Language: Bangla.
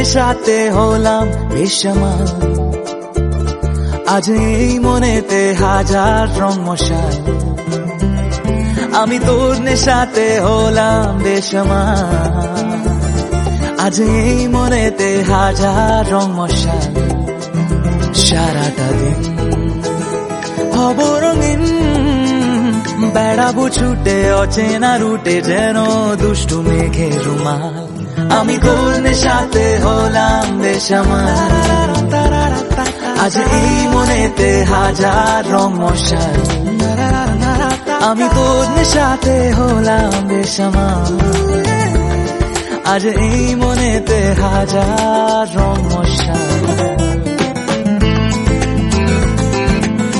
নেশাতে হলাম বেসামাল, আজ এই মনেতে হাজার রং মশাল। আমি তোর নেশাতে হলাম বেসামাল, আজ এই মনেতে হাজার রং মশাল। সারাটা দিন হব রঙিন, বেড়াবো ছুটে অচেনা রুটে যেন দুষ্টু মেঘের রুমাল। আমি তোর নেশাতে হলাম বেসামাল, আজ এই মনেতে হাজার রং মশাল। আমি তোর নেশাতে হলাম বেসামাল, আজ এই মনেতে হাজার রং মশাল।